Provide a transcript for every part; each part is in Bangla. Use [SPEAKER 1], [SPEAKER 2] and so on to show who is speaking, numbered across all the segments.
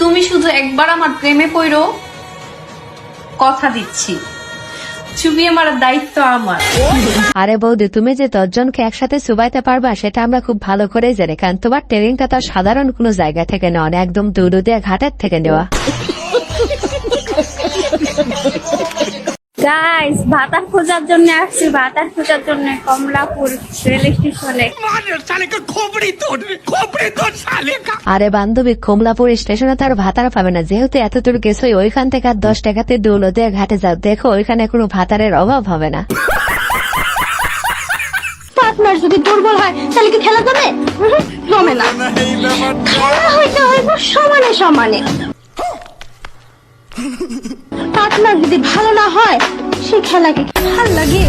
[SPEAKER 1] তুমি শুধু একবার আমার প্রেমে পড়ো, কথা দিচ্ছি চুবিয়ে মারার দায়িত্ব আমার।
[SPEAKER 2] আরে বৌদি, তুমি যে 10 জনকে একসাথে চুবাইতে পারবা সেটা আমরা খুব ভালো করে জানি, কারণ তোমার ট্রেনিংটা তো সাধারণ কোনো জায়গা থেকে নেওয়া না, একদম দুরুদিয়া ঘাটের থেকে নেওয়া।
[SPEAKER 3] গাইস, ভাতার খোঁজার জন্য আসছি, ভাতার খোঁজার জন্য কমলাপুর রেল স্টেশনে।
[SPEAKER 2] আরে বান্ধবী, কমলাপুর স্টেশনে তো আর ভাতার পাবে না, যেহেতু এত দূর গেছোই, ওইখান থেকে আর 10 টাকাতে দৌলদিয়া ঘাটে যাও, দেখো ওইখানে কোনো ভাতারের অভাব হবে না।
[SPEAKER 3] পার্টনার যদি দুর্বল হয় তাহলে কি খেলা যাবে? জমে না, খেলা হইতে হইব সমানে সমানে। পার্টনার যদি ভালো না হয় সে খেলাকে ভাল লাগে।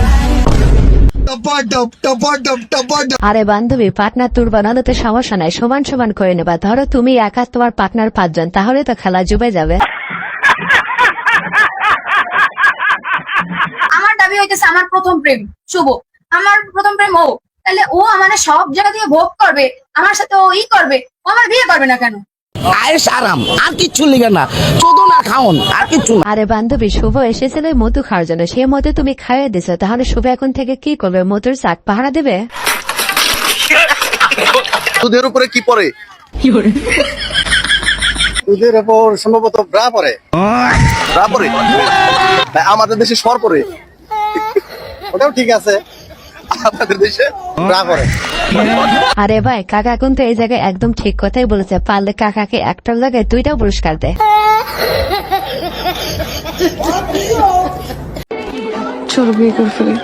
[SPEAKER 2] আরে বান্ধবী, পার্টনার তোর বানানোতে সমস্যা নাই, সমান সমান করে নেবা। ধরো তুমি একা, তোমার পার্টনার 5 জন, তাহলে তো খেলা জুবে যাবে।
[SPEAKER 4] আমার দাবি হইতেছে আমার প্রথম প্রেম শুভ, আমার প্রথম প্রেম ও, তাহলে ও আমার সব জায়গা দিয়ে ভোগ করবে, আমার সাথে ও করবে, ও আমার বিয়ে করবে না কেন?
[SPEAKER 5] আয়েস আরাম, আর কিচ্ছু লিগে না, চোদনা খাওন, আর কিচ্ছু না।
[SPEAKER 2] আরে বান্ধবী, শুভ এসেছিল মধু খাওয়ার জন্য, সে মধু তুমি খাইয়ে দিছো, তাহলে শুভ এখন থেকে কি করবে? মধুর চাক পাহারা দেবে?
[SPEAKER 6] দুধের উপরে কি পরে? দুধের উপর সম্ভবত ব্রা পরে। ব্রা পরে আমাদের দেশে সর পরে, ওটাও ঠিক আছে, আমাদের দেশে ব্রা পরে।
[SPEAKER 2] আরে ভাই, কাকা কিন্তু এই জায়গায় একদম ঠিক কথাই বলেছে, পারলে কাকাকে একটার জায়গায় 2টা পুরস্কার দেয়।
[SPEAKER 7] চলো বিয়ে করে ফেলি।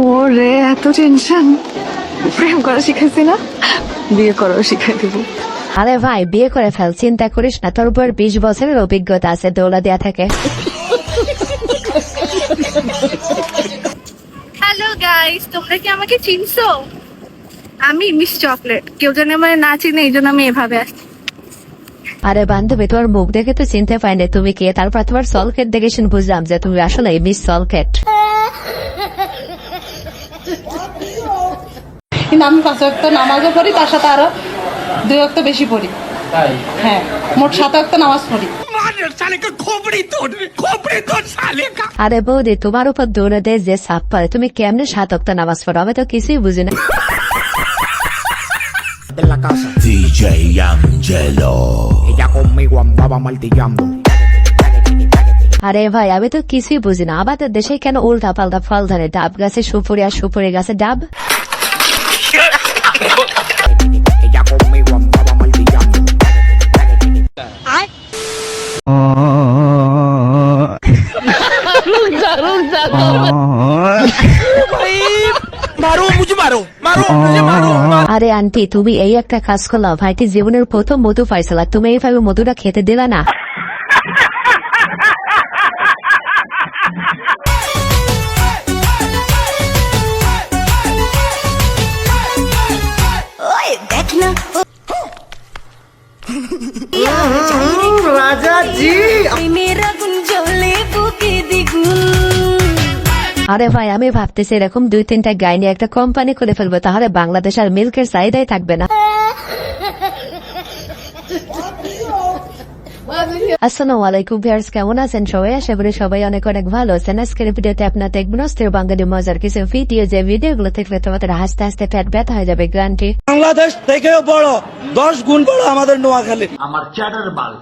[SPEAKER 7] ওরে এত টেনশন, প্রেম করা শিখাইছি না, বিয়ে করাও শিখাই দেবো।
[SPEAKER 2] আরে ভাই, বিয়ে করে ফেল, চিন্তা করিস না, তোর উপর 20 বছরের অভিজ্ঞতা আছে দৌলদিয়া থেকে।
[SPEAKER 3] হ্যালো গাইস, তোমরা কি আমাকে চিনছো? আমি মিস চকলেট, কেউ যেন আমার না চিনে, এই জন্য আমি এভাবে আসছি।
[SPEAKER 2] আরে বান্ধবী, তোমার মুখ দেখে তো চিনতে পাইনি তুমি কে, তারপর তোমার সলকেট দেখে শুনে বুঝলাম যে তুমি আসলে মিস সলকেট।
[SPEAKER 8] কিন্তু আমি 5 ওয়াক্ত নামাজও পড়ি, তার সাথে আরো 2 ওয়াক্ত বেশি পড়ি। হ্যাঁ, মোট 7 ওয়াক্ত নামাজ পড়ি।
[SPEAKER 2] আরে বৌদি, তোমার উপর দৌড়াতে যে সাপ পড়ে, তুমি কেমনে 7 ওয়াক্ত নামাজ পড়ো? আমি তো কিছুই বুঝি না।
[SPEAKER 9] DJ Angelo.
[SPEAKER 5] Ella conmigo andaba martillando.
[SPEAKER 2] আরে ভাই, আমি তো কিছুই বুঝি না, আমাদের দেশে কেন উল্টা পাল্টা ফল ধরে? ডাব গাছে সুপুরি আর সুপুরি গাছে ডাব।
[SPEAKER 5] Ella conmigo andaba martillando. मारो मुझे मारो मारो मुझे मारो।
[SPEAKER 2] আরে আন্টি, তুমি এই একটা কাজ করলা, ভাইটি জীবনের প্রথম মধু পাইছিলা, তুমি এইভাবে মধুটা খেতে দিলা না। আরে ভাই, আমি ভাবতেছি এরকম 2-3টা গাই নিয়ে একটা কোম্পানি করে ফেলবো, তাহলে বাংলাদেশ আর মিল্কের চাহিদাই থাকবে না। আসসালামু আলাইকুম ভিউয়ার্স, কেমন আছেন সবাই? আশা করি সবাই অনেক অনেক ভালো আছেন। আজকের ভিডিওতে আপনার দেখবেন অস্থির বাঙালি মজার কিছু ভিডিও, যে ভিডিওগুলো দেখলে তোমাদের হাসতে হাসতে পেট ব্যথা হয়ে যাবে গ্যারান্টি।
[SPEAKER 10] বাংলাদেশ থেকেও বড়, 10 গুণ বড় আমাদের নোয়াখালী। আমার চ্যাটার বাল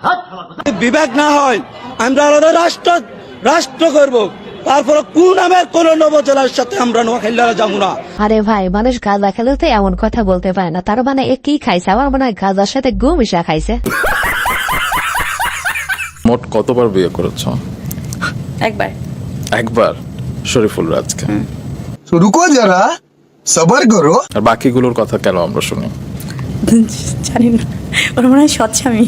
[SPEAKER 10] বিবেক না হয় আমরা আলাদা রাষ্ট্র করব, তারপর কোন নামের কোন নবজেলার সাথে আমরা নোয়াখালীরা যাবো না।
[SPEAKER 2] আরে ভাই, মানুষ গাঁজা খেলেও তো এমন কথা বলতে পারে না, তার মানে এ কি খাইছে? আমার মনে হয় গাঁজার সাথে গু মিশা খাইছে।
[SPEAKER 11] মোট কতবার বিয়ে করেছো?
[SPEAKER 8] একবার।
[SPEAKER 11] একবার? শরীফুল রাজকে।
[SPEAKER 6] রুকো যারা, সবার করো।
[SPEAKER 11] আর বাকিগুলোর কথা কেন আমরা শুনি?
[SPEAKER 8] জানি না, ওর মনে হয় সচ্ছামি।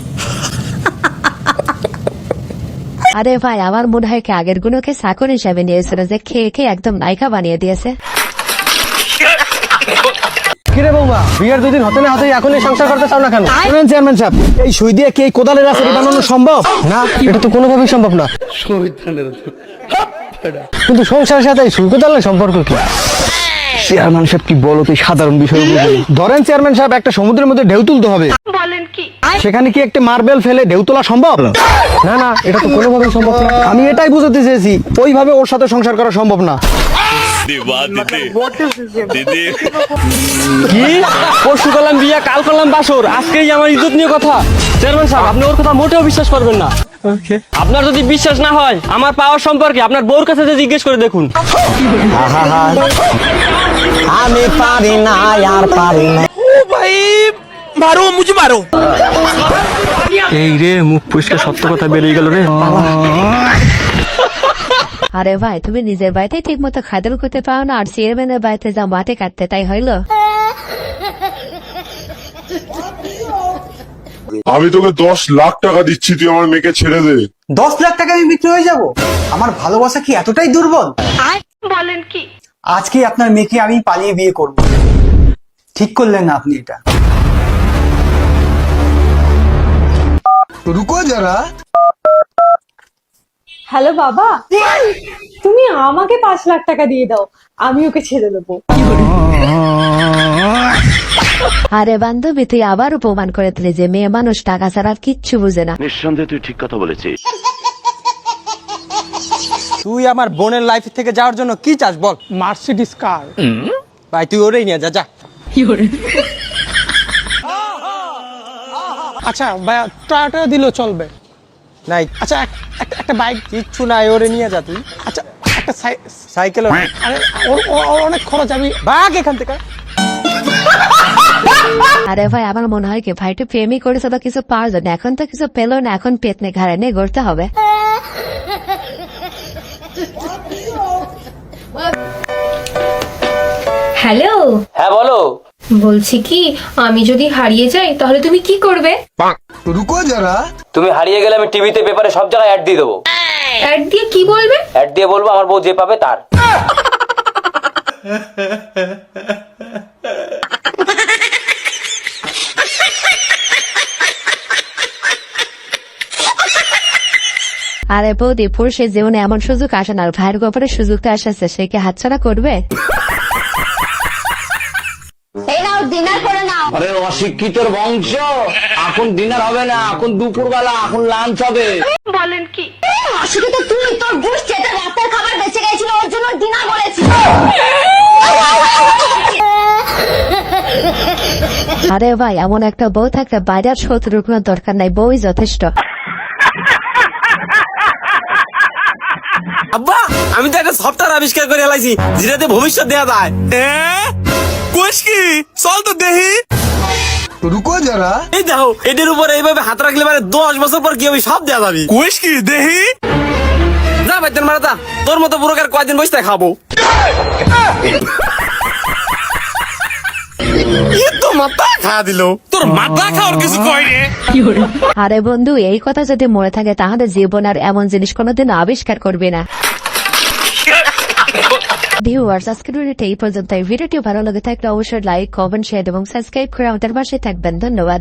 [SPEAKER 2] আরে ভাই, আমার মনে হয় কি আগের গুলোকে চাকর হিসাবে নিয়েছিল, যে খেয়ে খেয়ে একদম নায়িকা বানিয়ে দিয়েছে।
[SPEAKER 10] কিরে বৌমা, বিয়ের 2 দিন হতে না হতেই এখনই সংসার করতে চাও না কেন? শুনেন চেয়ারম্যান সাহেব, এই সুই দিয়ে কি এই কোদালের রাস্তা বানানো সম্ভব না? এটা তো কোনোভাবেই সম্ভব না। কিন্তু সংসারের সাথে এই সুই কোদালের সম্পর্ক কি? চেয়ারম্যান সাহেব কি বলো তো সাধারণ বিষয় ধরেন চেয়ারম্যান সাহেব একটা সমুদ্রের মধ্যে ঢেউ তুলতে হবে, বলেন কি সেখানে কি একটা মার্বেল ফেলে ঢেউ তোলা সম্ভব? না না, এটা তো কোনোভাবেই সম্ভব না। আমি এটাই বুঝাতে চেয়েছি, ওইভাবে ওর সাথে সংসার করা সম্ভব না। কি পরশু করলাম বিয়া, কাল করলাম বাসর, আজকেই আমার ইজ্জত নিয়ে কথা। চেয়ারম্যান সাহেব, আপনি ওর কথা মোটেও বিশ্বাস করবেন না। আপনার যদি বিশ্বাস না হয় আমার পাওয়ার সম্পর্কে আপনার বউর কাছে জিজ্ঞেস করে দেখুন।
[SPEAKER 5] আমি পারি না আর পারি না।
[SPEAKER 10] মারো মুঝে মারো। এই রে, মুখ পরিষ্কার সত্য কথা বেরিয়ে গেল রে।
[SPEAKER 2] আরে ভাই, তুমি নিজের বাড়িতে ঠিক মতো খাদল করতে পারো না, আর চেয়ারম্যানের বাড়িতে যাও মাঠে কাটতে, তাই হইলো?
[SPEAKER 9] আমি তোকে 10 লাখ টাকা দিচ্ছি, তুই আমার মেয়েকে ছেড়ে দে।
[SPEAKER 10] 10 লাখ টাকা আমি বিক্রি হয়ে যাব? আমার ভালোবাসা কি এতটাই দুর্বল?
[SPEAKER 3] বলেন কি?
[SPEAKER 10] আজকে আপনার মেয়েকে আমি পালিয়ে বিয়ে করব। ঠিক করলেন না আপনি এটা? রুকো যারা।
[SPEAKER 7] হ্যালো বাবা, তুমি আমাকে 5 লাখ টাকা দিয়ে দাও, আমি ওকে ছেড়ে দেবো।
[SPEAKER 2] আরে বান্ধবী, তুই আবার উপমান করে দিলি যে মেয়ে মানুষ টাকা ছাড়া আর কিচ্ছু বুঝে না।
[SPEAKER 9] নিঃসন্দেহে তুই ঠিক কথা বলেছিস।
[SPEAKER 10] তুই আমার বোনের লাইফ থেকে যাওয়ার জন্য কি চাস বল? মার্সিডিজ কার। ভাই তুই ওরেই নিয়ে যা যা।
[SPEAKER 7] আচ্ছা ভাইয়া, টয়োটা দিলেও চলবে?
[SPEAKER 10] নাই।
[SPEAKER 7] আচ্ছা একটা বাইক।
[SPEAKER 10] কিচ্ছু নাই, ওরে নিয়ে যা তুই।
[SPEAKER 7] আচ্ছা একটা
[SPEAKER 10] সাইকেল।
[SPEAKER 7] আরে ওর অনেক খরচ, আমি
[SPEAKER 10] ভাগ এখান থেকে।
[SPEAKER 2] আরে ভাই, আমার মনে হয় কি ভাই একটু প্রেমই করেছে বা কিছু পাওয়ার জন্য, এখন তো কিছু পেলো না, এখন পেতনে ঘাড়ে নিয়ে গড়তে হবে।
[SPEAKER 4] হ্যালো,
[SPEAKER 10] হ্যাঁ বলো।
[SPEAKER 4] বলছি কি, আমি যদি হারিয়ে যাই তাহলে তুমি কি করবে?
[SPEAKER 10] রুকো যারা।
[SPEAKER 12] তুমি হারিয়ে গেলে আমি টিভিতে পেপারে সব জায়গায় অ্যাড দিয়ে দেবো।
[SPEAKER 4] অ্যাড দিয়ে কি বলবে?
[SPEAKER 12] অ্যাড দিয়ে বলবো আমার বউ যে পাবে তার।
[SPEAKER 2] আরে বৌদি, পুরুষের জীবনে এমন সুযোগ আসে না, আর ভাইয়ের গোপরে সুযোগটা আসছে, সে কি হাতছাড়া করবে?
[SPEAKER 3] এই নাও, ডিনার করে নাও।
[SPEAKER 5] আরে অশিক্ষিতর বংশ, এখন ডিনার হবে না, এখন দুপুরবেলা, এখন লাঞ্চ হবে।
[SPEAKER 3] বলেন কি? অসুবিধা তুই, তোর ঘুষ চেটে রাতের খাবার বেঁচে গেছিল, ওর জন্য ডিনার বলেছি।
[SPEAKER 2] আরে ভাই, এমন একটা বউ থাকলে বাইরে আর শত্রুর কোনো দরকার নাই, বউই যথেষ্ট।
[SPEAKER 10] আব্বা, আমি তো একটা সফটওয়্যার আবিষ্কার করে এলাইছি যেটাতে ভবিষ্যৎ দেয়া যায়। কোষ কি? চল তো দেখি। রুকো যারা। এই দেখো, এটার উপর এইভাবে হাত রাখলে মানে 10 বছর পর কি হবে সব দেয়া যাবে। কোষ কি? দেখি। না ভাই, তোর মারাতা, তোর মতো বুড়োকার কয়দিন বসে খাবো। তো মাথা খা দিল। তোর মাথা খাওয়ার কিছু কয় রে।
[SPEAKER 2] আরে বন্ধু, এই কথা যদি মনে থাকে তাহলে জীবন আর এমন জিনিস কোনোদিন আবিষ্কার করবে না। ভিউয়ার্স, আজকের ভিডিওটা এই পর্যন্ত। ভিডিওটি ভালো লাগে থাকলে অবশ্যই লাইক, কমেন্ট, শেয়ার এবং সাবস্ক্রাইব করে আমাদের পাশে থাকবেন। ধন্যবাদ।